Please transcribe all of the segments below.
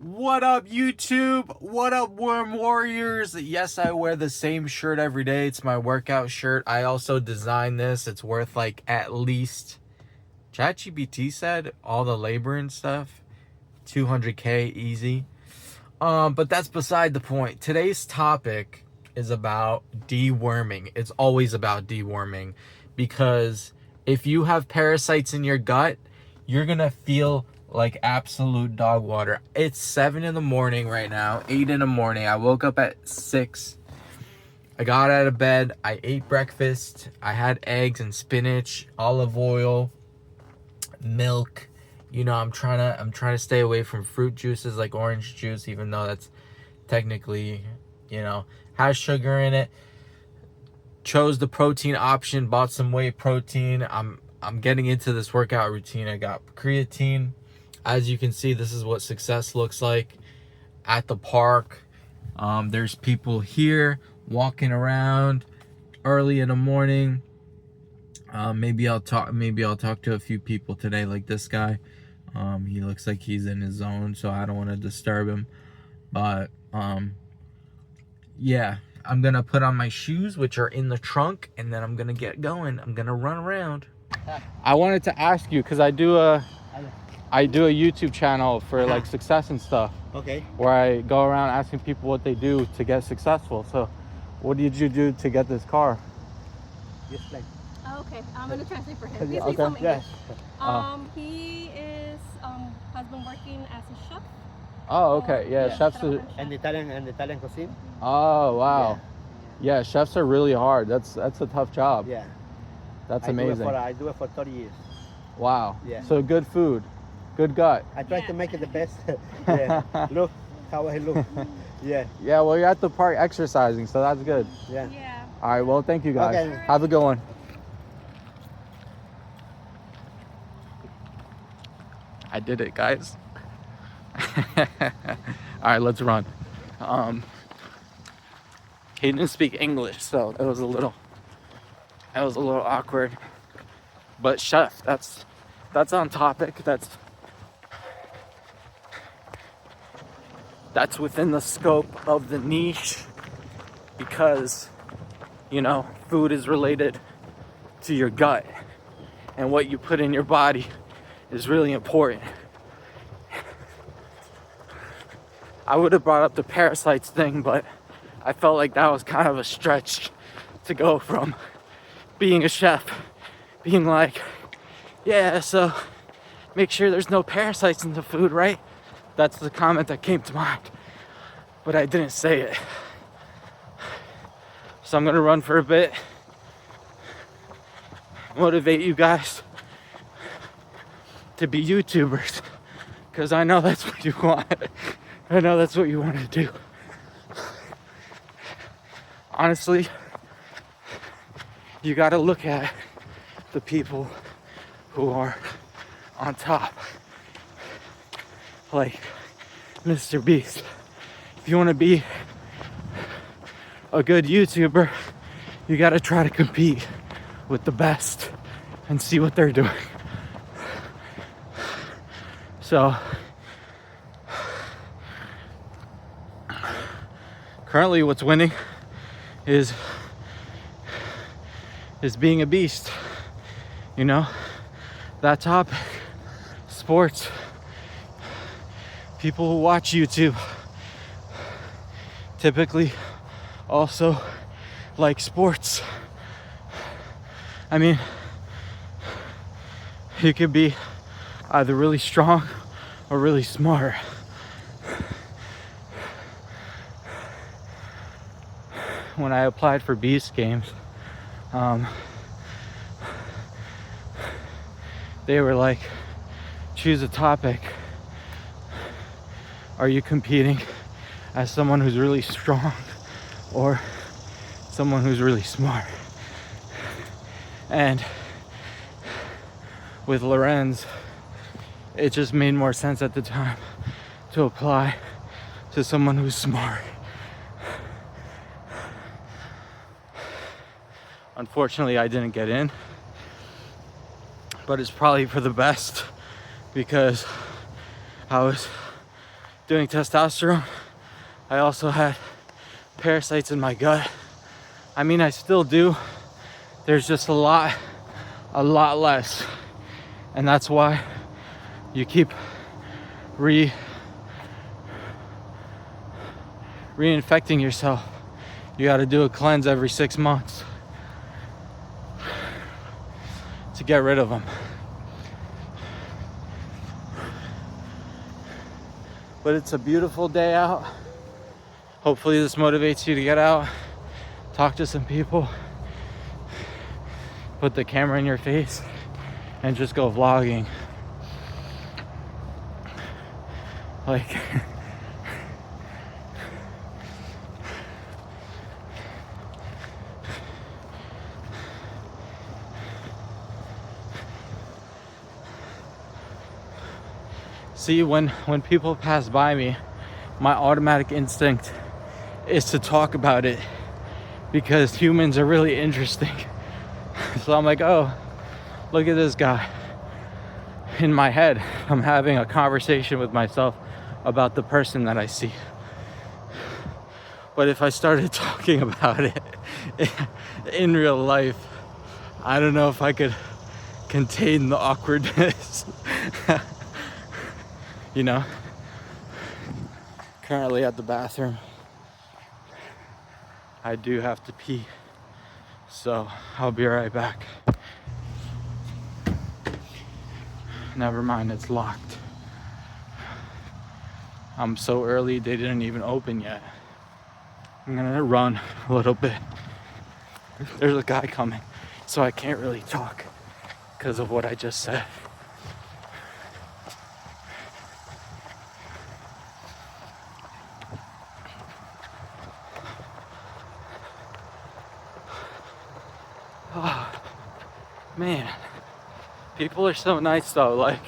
What up, YouTube? What up, Worm Warriors? Yes, I wear the same shirt every day. It's my workout shirt. I also designed this. It's worth like at least, ChatGPT said, all the labor and stuff, 200K easy. But that's beside the point. Today's topic is about deworming. It's always about deworming because if you have parasites in your gut, you're gonna feel like absolute dog water. It's 7 in the morning right now, 8 in the morning. I woke up at 6. I got out of bed. I ate breakfast. I had eggs and spinach, olive oil, milk. You know, I'm trying to stay away from fruit juices like orange juice, even though that's technically, has sugar in it. Chose the protein option, bought some whey protein. I'm getting into this workout routine. I got creatine. As you can see, this is what success looks like at the park. There's people here walking around early in the morning. Maybe I'll talk to a few people today, like this guy. He looks like he's in his zone, so I don't want to disturb him. But yeah, I'm gonna put on my shoes, which are in the trunk, and then I'm gonna get going. I'm gonna run around. I wanted to ask you, because I do a YouTube channel for like success and stuff. Okay. Where I go around asking people what they do to get successful. So, what did you do to get this car? Yes, like. Oh, okay, I'm gonna translate for him. He's Okay. Yes. He is has been working as a chef. Oh, okay. Yeah, Yeah, chefs trabaja are. en And Italian cuisine. Oh, wow. Yeah, chefs are really hard. That's a tough job. Yeah. That's I amazing. do it for 30 years. Wow. Yeah. So good food, good gut. I try Yeah. to make it the best. Yeah. Look how I look. Yeah. Yeah. Well, you're at the park exercising, so that's good. Yeah. Yeah. All right. Well, thank you guys. Okay. Have a good one. I did it, guys. All right, let's run. He didn't speak English, so that was a little awkward. But chef, that's on topic. That's within the scope of the niche, because food is related to your gut, and what you put in your body is really important. I would have brought up the parasites thing, but I felt like that was kind of a stretch to go from being a chef, being like, yeah, so make sure there's no parasites in the food, right? That's the comment that came to mind, but I didn't say it. So I'm gonna run for a bit, motivate you guys to be YouTubers, because I know that's what you want. I know that's what you want to do. Honestly, you got to look at the people who are on top, like Mr. Beast. If you want to be a good YouTuber, you got to try to compete with the best and see what they're doing. So currently what's winning is being a beast. That topic, sports, people who watch YouTube typically also like sports. I mean, you could be either really strong or really smart. When I applied for Beast Games, they were like, choose a topic. Are you competing as someone who's really strong or someone who's really smart? And with Lorenz, it just made more sense at the time to apply to someone who's smart. Unfortunately, I didn't get in, but it's probably for the best, because I was doing testosterone, I also had parasites in my gut. I mean, I still do. There's just a lot less. And that's why you keep reinfecting yourself. You got to do a cleanse every 6 months to get rid of them. But it's a beautiful day out. Hopefully this motivates you to get out, talk to some people, put the camera in your face, and just go vlogging. Like, see, when people pass by me, my automatic instinct is to talk about it because humans are really interesting. So I'm like, oh, look at this guy. In my head, I'm having a conversation with myself about the person that I see. But if I started talking about it in real life, I don't know if I could contain the awkwardness. You know? Currently at the bathroom. I do have to pee. So I'll be right back. Never mind, it's locked. I'm so early, they didn't even open yet. I'm gonna run a little bit. There's a guy coming, so I can't really talk because of what I just said. Oh, man. People are so nice though. Like,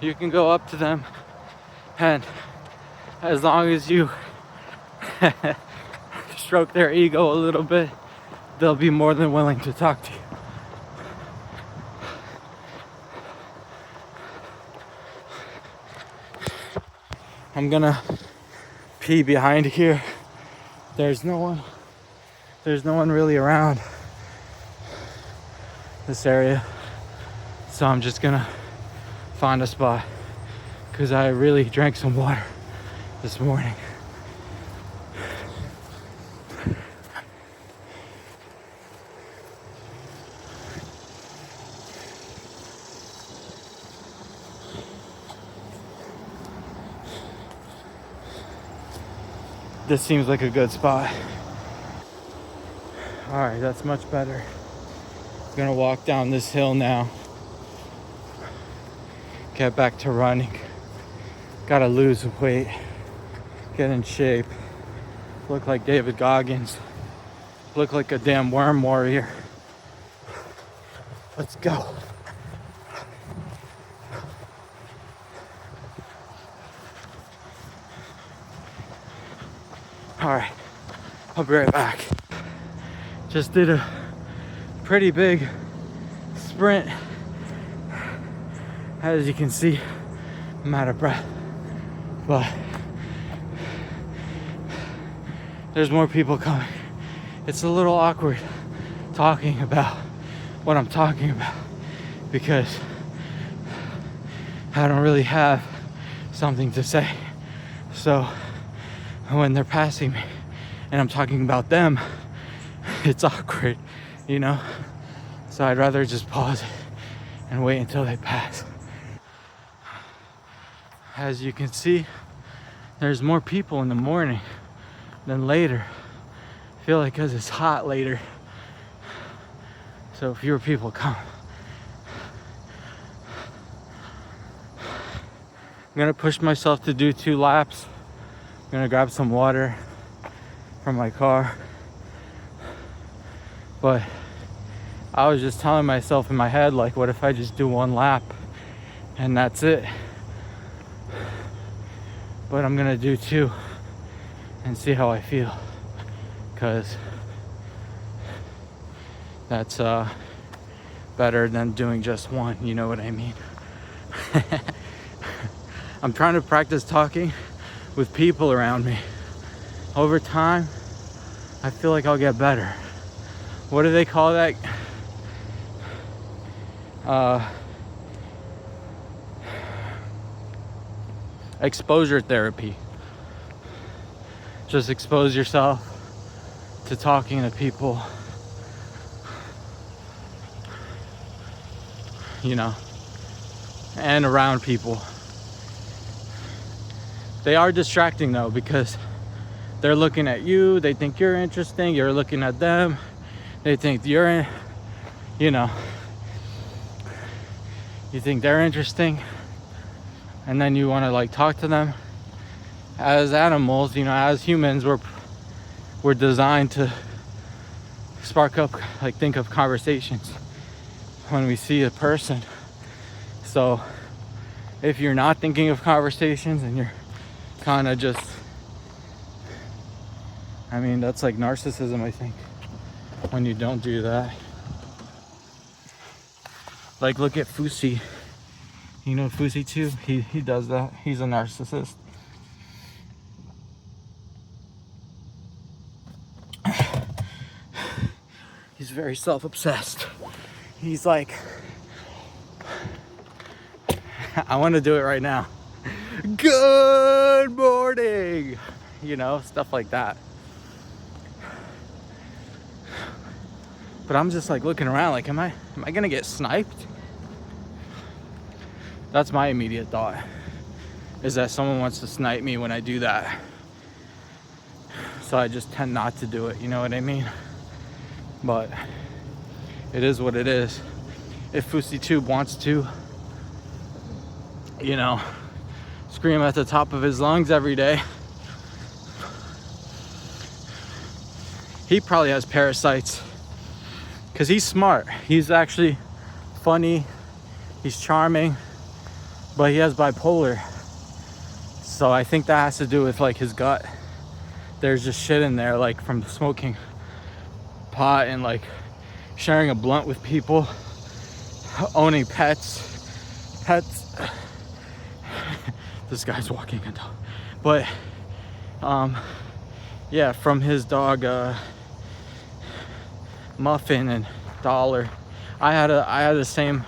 you can go up to them, and as long as you stroke their ego a little bit, they'll be more than willing to talk to you. I'm gonna pee behind here. There's no one really around this area. So I'm just gonna find a spot because I really drank some water this morning. This seems like a good spot. All right, that's much better. I'm gonna walk down this hill now. Get back to running. Gotta lose weight. Get in shape. Look like David Goggins. Look like a damn worm warrior. Let's go. All right, I'll be right back. Just did a pretty big sprint. As you can see, I'm out of breath, but there's more people coming. It's a little awkward talking about what I'm talking about because I don't really have something to say. So when they're passing me and I'm talking about them, it's awkward, you know? So I'd rather just pause it and wait until they pass. As you can see, there's more people in the morning than later. I feel like because it's hot later, so fewer people come. I'm gonna push myself to do 2 laps. I'm gonna grab some water from my car. But I was just telling myself in my head, like, what if I just do 1 lap and that's it? But I'm gonna do 2 and see how I feel, because that's better than doing just 1, you know what I mean? I'm trying to practice talking with people around me. Over time, I feel like I'll get better. What do they call that? Exposure therapy. Just expose yourself to talking to people, you know, and around people. They are distracting though, because they're looking at you, they think you're interesting, you're looking at them, they think you're, you know, you think they're interesting, and then you want to like talk to them. As animals, you know, as humans, we're designed to spark up, like think of conversations when we see a person. So if you're not thinking of conversations and you're kind of just, I mean, that's like narcissism, I think, when you don't do that. Like, look at Fusi. You know Fusi too? He does that. He's a narcissist. He's very self-obsessed. He's like, I want to do it right now. Good morning. You know, stuff like that. But I'm just like looking around like, am I gonna get sniped? That's my immediate thought, is that someone wants to snipe me when I do that. So I just tend not to do it, you know what I mean? But it is what it is. If FusiTube wants to, you know, scream at the top of his lungs every day, he probably has parasites. Because he's smart. He's actually funny. He's charming. But he has bipolar. So I think that has to do with like his gut. There's just shit in there, like from smoking pot and like sharing a blunt with people, owning pets. This guy's walking a dog. But yeah, from his dog Muffin and Dollar. I had the same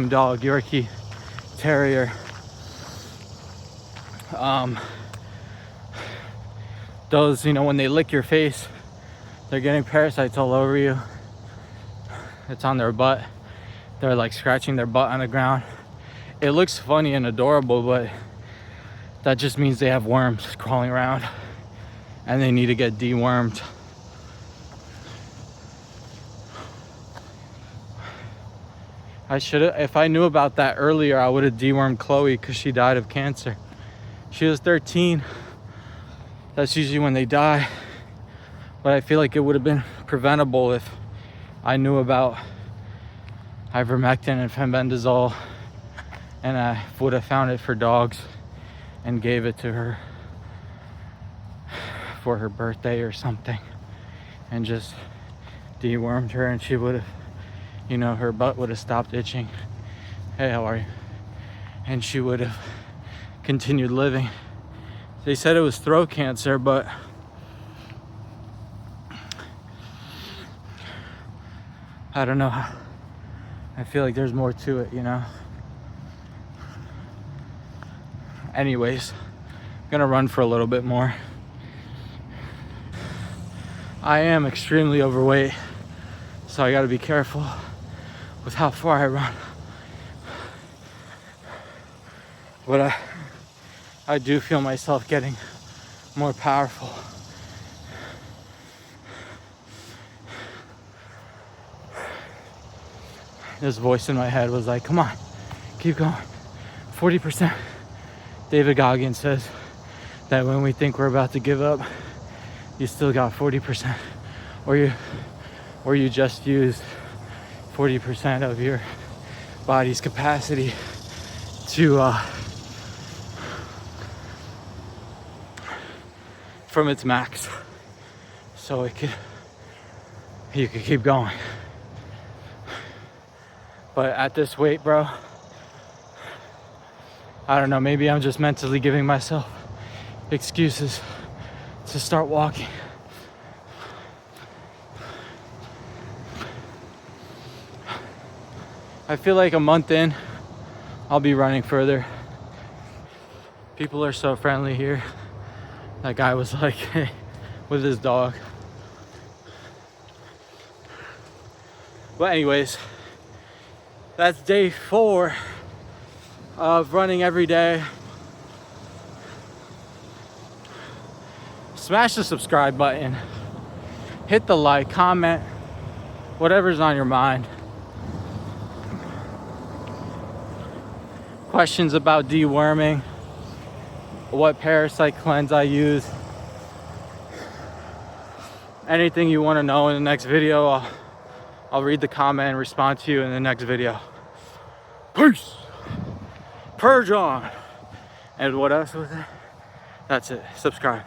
dog, Yorkie Terrier. Those, you know, when they lick your face, they're getting parasites all over you. It's on their butt. They're like scratching their butt on the ground. It looks funny and adorable, but that just means they have worms crawling around and they need to get dewormed. I should have, if I knew about that earlier, I would have dewormed Chloe because she died of cancer. She was 13. That's usually when they die. But I feel like it would have been preventable if I knew about ivermectin and fenbendazole, and I would have found it for dogs and gave it to her for her birthday or something, and just dewormed her, and she would have, you know, her butt would have stopped itching. Hey, how are you? And she would have continued living. They said it was throat cancer, but I don't know. I feel like there's more to it, you know? Anyways, I'm gonna run for a little bit more. I am extremely overweight, so I gotta be careful with how far I run. But I do feel myself getting more powerful. This voice in my head was like, come on, keep going. 40%. David Goggins says that when we think we're about to give up, you still got 40%, or you just used 40% of your body's capacity to from its max, so you could keep going. But at this weight, bro, I don't know, maybe I'm just mentally giving myself excuses to start walking. I feel like a month in, I'll be running further. People are so friendly here. That guy was like, with his dog. But anyways, that's day 4 of running every day. Smash the subscribe button. Hit the like, comment, whatever's on your mind. Questions about deworming, what parasite cleanse I use, anything you want to know in the next video, I'll read the comment and respond to you in the next video. Peace. Purge on. And what else was it? That's it. Subscribe.